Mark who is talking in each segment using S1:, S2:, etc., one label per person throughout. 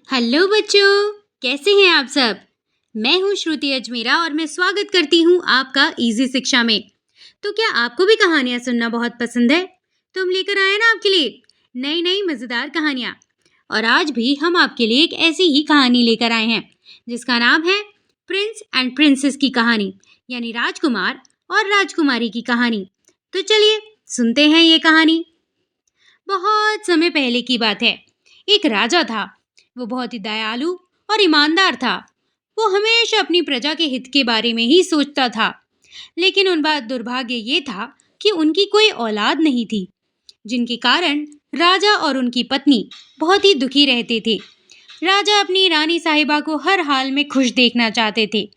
S1: Hello बच्चों, कैसे हैं आप सब? मैं हूँ श्रुति अजमेरा और मैं स्वागत करती हूँ आपका इजी शिक्षा में। तो क्या आपको भी कहानियाँ सुनना बहुत पसंद है? तो हम लेकर आए ना आपके लिए नई नई मजेदार कहानियाँ। और आज भी हम आपके लिए एक ऐसी ही कहानी लेकर आए हैं जिसका नाम है प्रिंस एंड प्रिंसेस की कहानी, यानी राजकुमार और राजकुमारी की कहानी। तो चलिए सुनते हैं ये कहानी। बहुत समय पहले की बात है। एक राजा था। वो बहुत ही दयालु और ईमानदार था। वो हमेशा अपनी प्रजा के हित के बारे में ही सोचता था। लेकिन उन बात दुर्भाग्य ये था कि उनकी कोई औलाद नहीं थी, जिनके कारण राजा और उनकी पत्नी बहुत ही दुखी रहते थे। राजा अपनी रानी साहिबा को हर हाल में खुश देखना चाहते थे।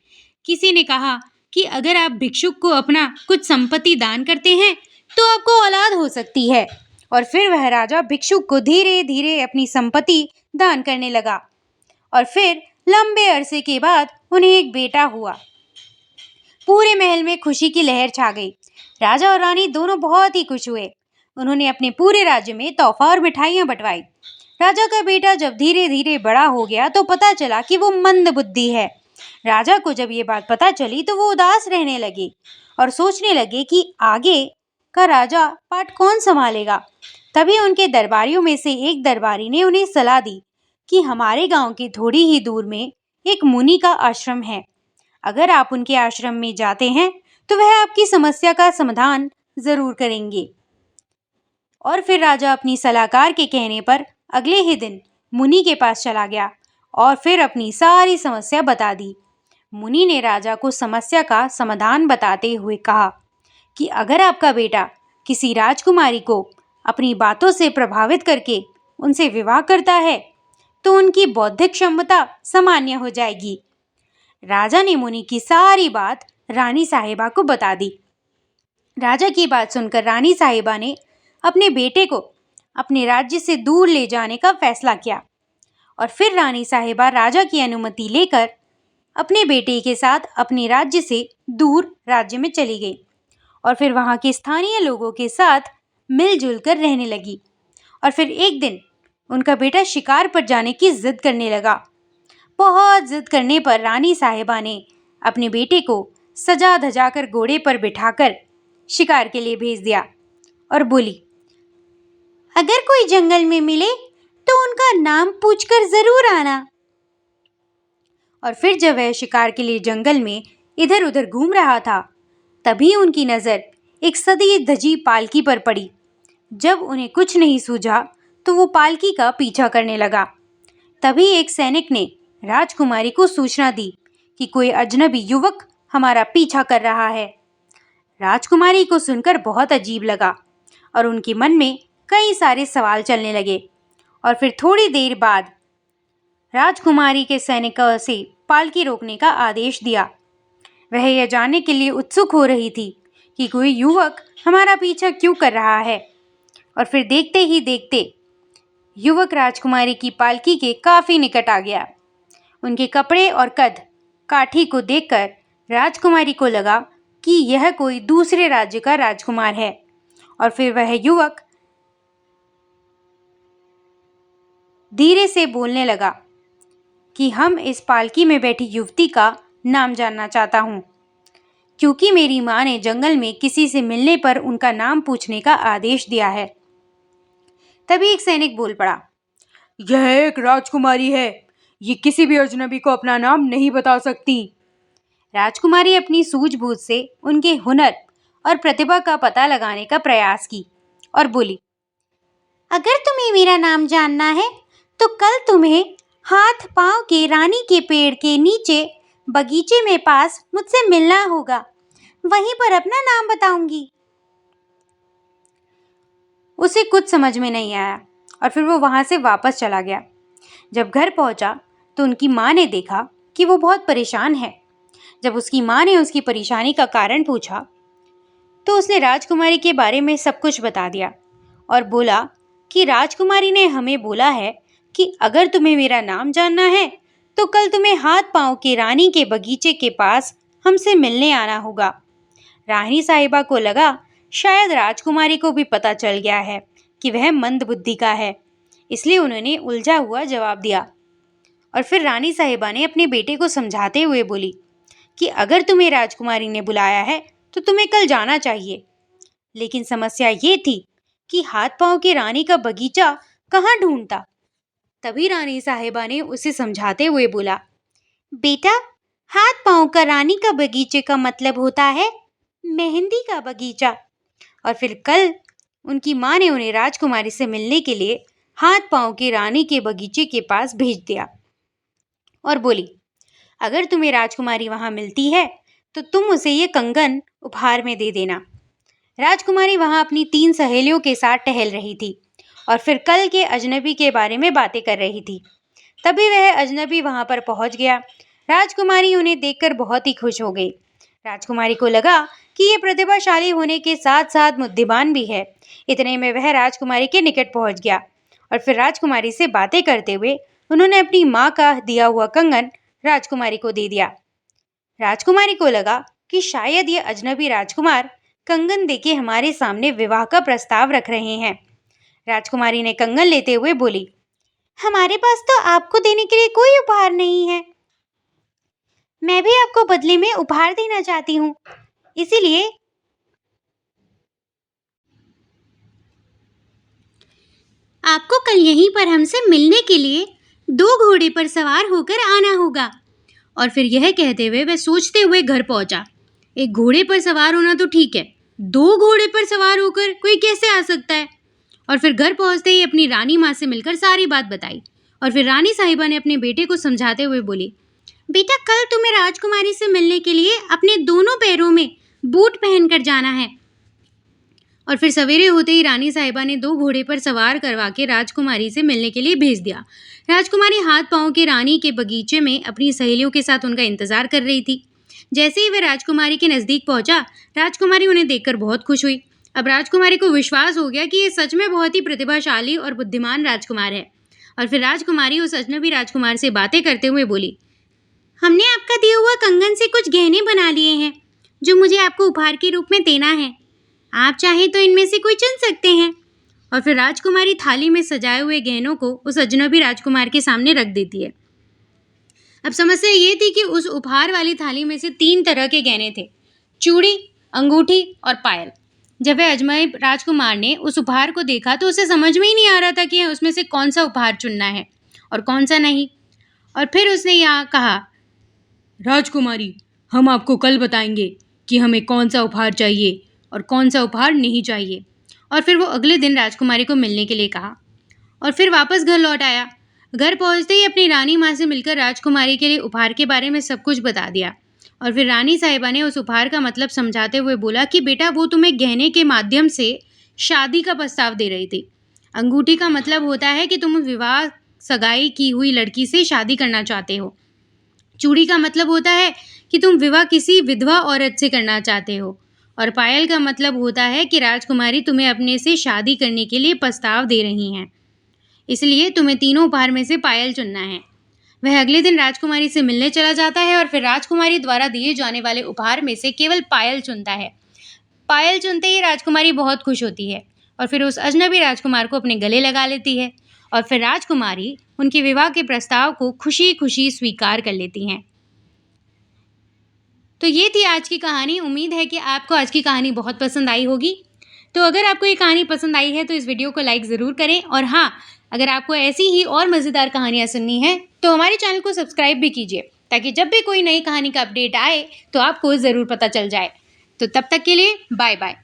S1: किसी ने कहा कि अगर आप भिक्षुक को अपना कुछ संपत्ति दान करते हैं तो आपको औलाद हो सकती है। और फिर वह राजा भिक्षुक को धीरे धीरे अपनी संपत्ति दान करने लगा। और फिर लंबे अरसे के बाद उन्हें एक बेटा हुआ। पूरे महल में खुशी की लहर छा गई। राजा और रानी दोनों बहुत ही खुश हुए। उन्होंने अपने पूरे राज्य में तोहफा और मिठाइयां बंटवाई। राजा का बेटा जब धीरे धीरे बड़ा हो गया तो पता चला कि वो मंद बुद्धि है। राजा को जब ये बात पता चली तो वो उदास रहने लगे और सोचने लगे कि आगे का राजा पाट कौन संभालेगा। तभी उनके दरबारियों में से एक दरबारी ने उन्हें सलाह दी कि हमारे गांव के थोड़ी ही दूर में एक मुनि का आश्रम है। अगर आप उनके आश्रम में जाते हैं तो वह आपकी समस्या का समाधान जरूर करेंगे। और फिर राजा अपनी सलाहकार के कहने पर अगले ही दिन मुनि के पास चला गया और फिर अपनी सारी समस्या बता दी। मुनि ने राजा को समस्या का समाधान बताते हुए कहा कि अगर आपका बेटा किसी राजकुमारी को अपनी बातों से प्रभावित करके उनसे विवाह करता है तो उनकी बौद्धिक क्षमता सामान्य हो जाएगी। राजा ने मुनि की सारी बात रानी साहिबा को बता दी। राजा की बात सुनकर रानी साहिबा ने अपने बेटे को अपने राज्य से दूर ले जाने का फैसला किया। और फिर रानी साहिबा राजा की अनुमति लेकर अपने बेटे के साथ अपने राज्य से दूर राज्य में चली गई और फिर वहां के स्थानीय लोगों के साथ मिलजुल कर रहने लगी। और फिर एक दिन उनका बेटा शिकार पर जाने की जिद करने लगा। बहुत जिद करने पर रानी साहिबा ने अपने बेटे को सजा धजा कर घोड़े पर बिठाकर शिकार के लिए भेज दिया और बोली, अगर कोई जंगल में मिले तो उनका नाम पूछकर जरूर आना। और फिर जब वह शिकार के लिए जंगल में इधर उधर घूम रहा था तभी उनकी नजर एक सजी धजी पालकी पर पड़ी। जब उन्हें कुछ नहीं सूझा तो वो पालकी का पीछा करने लगा। तभी एक सैनिक ने राजकुमारी को सूचना दी कि कोई अजनबी युवक हमारा पीछा कर रहा है। राजकुमारी को सुनकर बहुत अजीब लगा और उनके मन में कई सारे सवाल चलने लगे। और फिर थोड़ी देर बाद राजकुमारी के सैनिकों से पालकी रोकने का आदेश दिया। वह यह जानने के लिए उत्सुक हो रही थी कि कोई युवक हमारा पीछा क्यों कर रहा है। और फिर देखते ही देखते युवक राजकुमारी की पालकी के काफी निकट आ गया। उनके कपड़े और कद काठी को देखकर राजकुमारी को लगा कि यह कोई दूसरे राज्य का राजकुमार है। और फिर वह युवक धीरे से बोलने लगा कि हम इस पालकी में बैठी युवती का नाम जानना चाहता हूँ, क्योंकि मेरी माँ ने जंगल में किसी से मिलने पर उनका नाम पूछने का आदेश दिया है। तभी एक सैनिक बोल पड़ा,
S2: यह एक राजकुमारी है, ये किसी भी अजनबी को अपना नाम नहीं बता सकती।
S1: राजकुमारी अपनी सूझबूझ से उनके हुनर और प्रतिभा का पता लगाने का प्रयास की और बोली, अगर तुम्हें मेरा नाम जानना है तो कल तुम्हें हाथ पांव के रानी के पेड़ के नीचे बगीचे में पास मुझसे मिलना होगा, वहीं पर अपना नाम बताऊंगी। उसे कुछ समझ में नहीं आया और फिर वो वहां से वापस चला गया। जब घर पहुंचा तो उनकी माँ ने देखा कि वो बहुत परेशान है। जब उसकी माँ ने उसकी परेशानी का कारण पूछा तो उसने राजकुमारी के बारे में सब कुछ बता दिया और बोला कि राजकुमारी ने हमें बोला है कि अगर तुम्हें मेरा नाम जानना है तो कल तुम्हें हाथ पांव के रानी के बगीचे के पास हमसे मिलने आना होगा। रानी साहिबा को लगा शायद राजकुमारी को भी पता चल गया है कि वह मंद बुद्धि का है, इसलिए उन्होंने उलझा हुआ जवाब दिया। और फिर रानी साहिबा ने अपने बेटे को समझाते हुए बोली कि अगर तुम्हें राजकुमारी ने बुलाया है तो तुम्हें कल जाना चाहिए। लेकिन समस्या ये थी कि हाथ पांव की रानी का बगीचा कहाँ ढूंढता। तभी रानी साहिबा ने उसे समझाते हुए बोला, बेटा, हाथ पांव का रानी का बगीचे का मतलब होता है मेहंदी का बगीचा। और फिर कल उनकी माँ ने उन्हें राजकुमारी से मिलने के लिए हाथ पांव की रानी के बगीचे के पास भेज दिया और बोली, अगर तुम्हें राजकुमारी वहां मिलती है तो तुम उसे ये कंगन उपहार में दे देना। राजकुमारी वहां अपनी 3 सहेलियों के साथ टहल रही थी और फिर कल के अजनबी के बारे में बातें कर रही थी। तभी वह अजनबी वहां पर पहुंच गया। राजकुमारी उन्हें देखकर बहुत ही खुश हो गई। राजकुमारी को लगा कि ये प्रतिभाशाली होने के साथ साथ बुद्धिमान भी है। इतने में वह राजकुमारी के निकट पहुंच गया और फिर राजकुमारी से बातें करते हुए उन्होंने अपनी माँ का दिया हुआ कंगन राजकुमारी को दे दिया। राजकुमारी को लगा कि शायद ये अजनबी राजकुमार कंगन देके हमारे सामने विवाह का प्रस्ताव रख रहे हैं। राजकुमारी ने कंगन लेते हुए बोली, हमारे पास तो आपको देने के लिए कोई उपहार नहीं है। मैं भी आपको बदले में उपहार देना चाहती हूँ, इसीलिए आपको कल यहीं पर हमसे मिलने के लिए 2 घोड़े पर सवार होकर आना होगा। और फिर यह कहते हुए वह सोचते हुए घर पहुंचा। एक घोड़े पर सवार होना तो ठीक है, 2 घोड़े पर सवार होकर कोई कैसे आ सकता है। और फिर घर पहुंचते ही अपनी रानी माँ से मिलकर सारी बात बताई और फिर रानी साहिबा ने अपने बेटे को समझाते हुए बोली, बेटा, कल तुम्हें राजकुमारी से मिलने के लिए अपने दोनों पैरों में बूट पहनकर जाना है। और फिर सवेरे होते ही रानी साहिबा ने 2 घोड़े पर सवार करवा के राजकुमारी से मिलने के लिए भेज दिया। राजकुमारी हाथ पांव की रानी के बगीचे में अपनी सहेलियों के साथ उनका इंतजार कर रही थी। जैसे ही वह राजकुमारी के नजदीक पहुंचा, राजकुमारी उन्हें देखकर बहुत खुश हुई। अब राजकुमारी को विश्वास हो गया कि ये सच में बहुत ही प्रतिभाशाली और बुद्धिमान राजकुमार है। और फिर राजकुमारी उस अजनबी राजकुमार से बातें करते हुए बोली, हमने आपका दिया हुआ कंगन से कुछ गहने बना लिए हैं जो मुझे आपको उपहार के रूप में देना है। आप चाहे तो इनमें से कोई चुन सकते हैं। और फिर राजकुमारी थाली में सजाए हुए गहनों को उस अजनबी राजकुमार के सामने रख देती है। अब समस्या ये थी कि उस उपहार वाली थाली में से 3 तरह के गहने थे, चूड़ी, अंगूठी और पायल। जब वह अजनबी राजकुमार ने उस उपहार को देखा तो उसे समझ में ही नहीं आ रहा था कि उसमें से कौन सा उपहार चुनना है और कौन सा नहीं। और फिर उसने यहाँ कहा,
S2: राजकुमारी, हम आपको कल बताएंगे कि हमें कौन सा उपहार चाहिए और कौन सा उपहार नहीं चाहिए।
S1: और फिर वो अगले दिन राजकुमारी को मिलने के लिए कहा और फिर वापस घर लौट आया। घर पहुंचते ही अपनी रानी माँ से मिलकर राजकुमारी के लिए उपहार के बारे में सब कुछ बता दिया। और फिर रानी साहिबा ने उस उपहार का मतलब समझाते हुए बोला कि बेटा, वो तुम्हें गहने के माध्यम से शादी का प्रस्ताव दे रही थी। अंगूठी का मतलब होता है कि तुम विवाह सगाई की हुई लड़की से शादी करना चाहते हो। चूड़ी का मतलब होता है कि तुम विवाह किसी विधवा औरत से करना चाहते हो। और पायल का मतलब होता है कि राजकुमारी तुम्हें अपने से शादी करने के लिए प्रस्ताव दे रही हैं, इसलिए तुम्हें तीनों उपहार में से पायल चुनना है। वह अगले दिन राजकुमारी से मिलने चला जाता है और फिर राजकुमारी द्वारा दिए जाने वाले उपहार में से केवल पायल चुनता है। पायल चुनते ही राजकुमारी बहुत खुश होती है और फिर उस अजनबी राजकुमार को अपने गले लगा लेती है और फिर राजकुमारी उनके विवाह के प्रस्ताव को खुशी खुशी स्वीकार कर लेती हैं। तो ये थी आज की कहानी। उम्मीद है कि आपको आज की कहानी बहुत पसंद आई होगी। तो अगर आपको ये कहानी पसंद आई है तो इस वीडियो को लाइक ज़रूर करें और हाँ, अगर आपको ऐसी ही और मज़ेदार कहानियाँ सुननी है तो हमारे चैनल को सब्सक्राइब भी कीजिए ताकि जब भी कोई नई कहानी का अपडेट आए तो आपको ज़रूर पता चल जाए। तो तब तक के लिए बाय बाय।